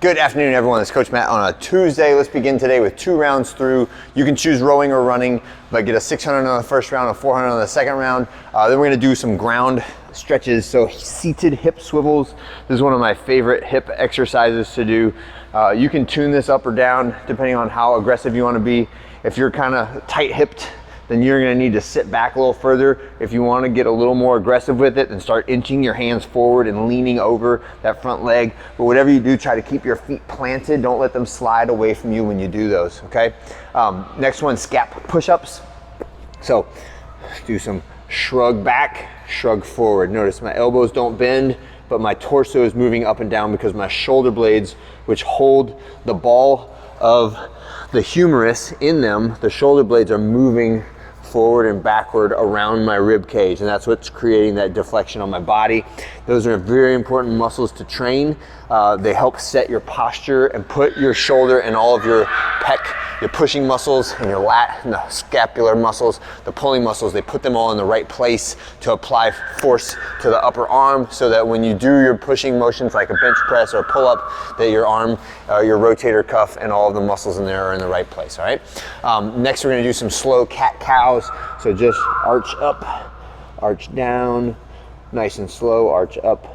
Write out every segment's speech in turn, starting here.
Good afternoon, everyone. It's Coach Matt on a Tuesday. Let's begin today with 2 rounds through. You can choose rowing or running, but get a 600 on the first round, a 400 on the second round. Then we're gonna do some ground stretches. So seated hip swivels. This is one of my favorite hip exercises to do. You can tune this up or down depending on how aggressive you wanna be. If you're kind of tight-hipped, then you're gonna need to sit back a little further. If you wanna get a little more aggressive with it, then start inching your hands forward and leaning over that front leg. But whatever you do, try to keep your feet planted. Don't let them slide away from you when you do those, okay? Next one, scap push-ups. So do some shrug back, shrug forward. Notice my elbows don't bend, but my torso is moving up and down because my shoulder blades, which hold the ball of the humerus in them, the shoulder blades are moving forward and backward around my rib cage, and that's what's creating that deflection on my body. Those are very important muscles to train. They help set your posture and put your shoulder and all of your pec, your pushing muscles and your lat and the scapular muscles, the pulling muscles, they put them all in the right place to apply force to the upper arm so that when you do your pushing motions like a bench press or pull up, that your arm, your rotator cuff and all of the muscles in there are in the right place, all right? Next we're gonna do some slow cat-cows. So just arch up, arch down, nice and slow, arch up,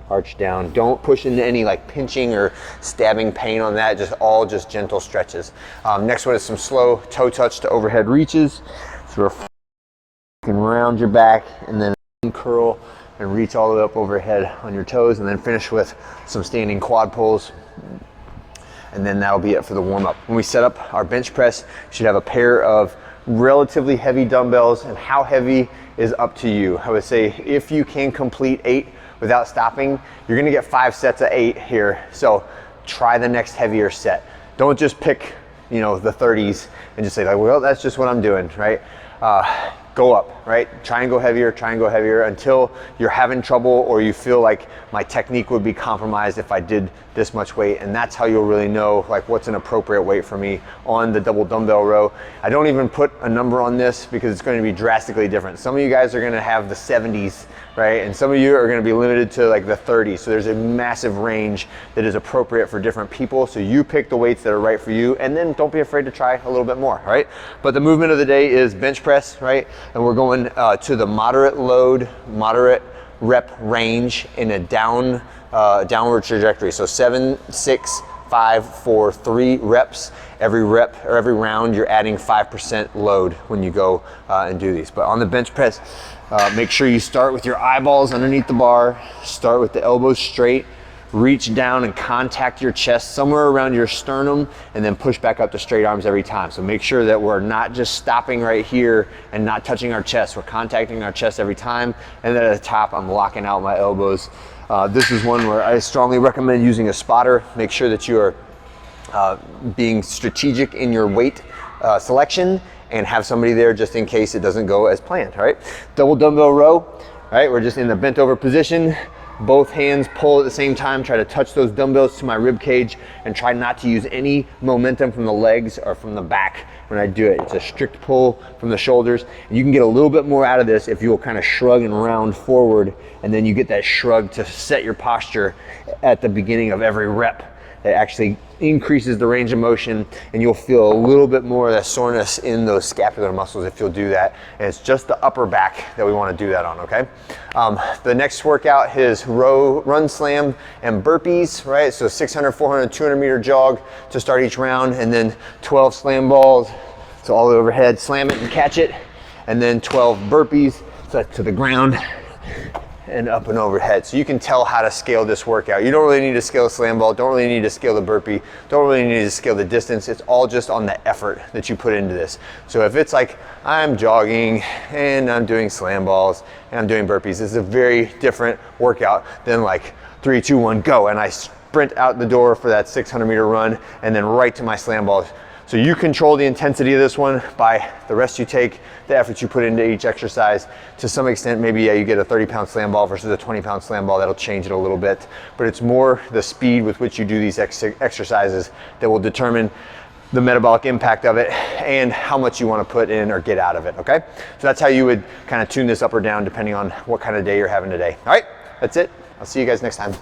arch down. Don't push into any like pinching or stabbing pain on that, just gentle stretches. Next one is some slow toe touch to overhead reaches. So you can round your back and then curl and reach all the way up overhead on your toes, and then finish with some standing quad pulls. And then that'll be it for the warm up. When we set up our bench press, you should have a pair of relatively heavy dumbbells, and how heavy is up to you. I would say if you can complete 8 without stopping, you're gonna get 5 sets of 8 here. So try the next heavier set. Don't just pick, the 30s and just say like, well, that's just what I'm doing, right? Go up, right? Try and go heavier until you're having trouble or you feel like my technique would be compromised if I did this much weight, and that's how you'll really know like what's an appropriate weight for me on the double dumbbell row. I don't even put a number on this because it's going to be drastically different. Some of you guys are going to have the 70s, right? And some of you are going to be limited to like the 30s. So there's a massive range that is appropriate for different people. So you pick the weights that are right for you, and then don't be afraid to try a little bit more, right? But the movement of the day is bench press, right? And we're going to the moderate load, moderate rep range in a downward trajectory. So 7, 6, 5, 4, 3 reps. Every rep or every round, you're adding 5% load when you go and do these. But on the bench press, make sure you start with your eyeballs underneath the bar, start with the elbows straight, reach down and contact your chest somewhere around your sternum, and then push back up to straight arms every time. So make sure that we're not just stopping right here and not touching our chest. We're contacting our chest every time. And then at the top, I'm locking out my elbows. This is one where I strongly recommend using a spotter. Make sure that you are being strategic in your weight selection and have somebody there just in case it doesn't go as planned, all right? Double dumbbell row, all right? We're just in the bent over position. Both hands pull at the same time. Try to touch those dumbbells to my rib cage and try not to use any momentum from the legs or from the back when I do it. It's a strict pull from the shoulders. And you can get a little bit more out of this if you will kind of shrug and round forward, and then you get that shrug to set your posture at the beginning of every rep. It actually increases the range of motion, and you'll feel a little bit more of that soreness in those scapular muscles if you'll do that. And it's just the upper back that we want to do that on, okay? The next workout is run, slam, and burpees, right? So 600, 400, 200 meter jog to start each round, and then 12 slam balls, so all the overhead, slam it and catch it, and then 12 burpees, so to the ground, and up and overhead. So you can tell how to scale this workout. You don't really need to scale a slam ball, don't really need to scale the burpee, don't really need to scale the distance. It's all just on the effort that you put into this. So if it's like I'm jogging and I'm doing slam balls and I'm doing burpees, this is a very different workout than like 3, 2, 1, go, and I sprint out the door for that 600 meter run and then right to my slam balls. So you control the intensity of this one by the rest you take, the effort you put into each exercise. To some extent, maybe you get a 30-pound slam ball versus a 20-pound slam ball. That'll change it a little bit. But it's more the speed with which you do these exercises that will determine the metabolic impact of it and how much you want to put in or get out of it, okay? So that's how you would kind of tune this up or down depending on what kind of day you're having today. All right, that's it. I'll see you guys next time.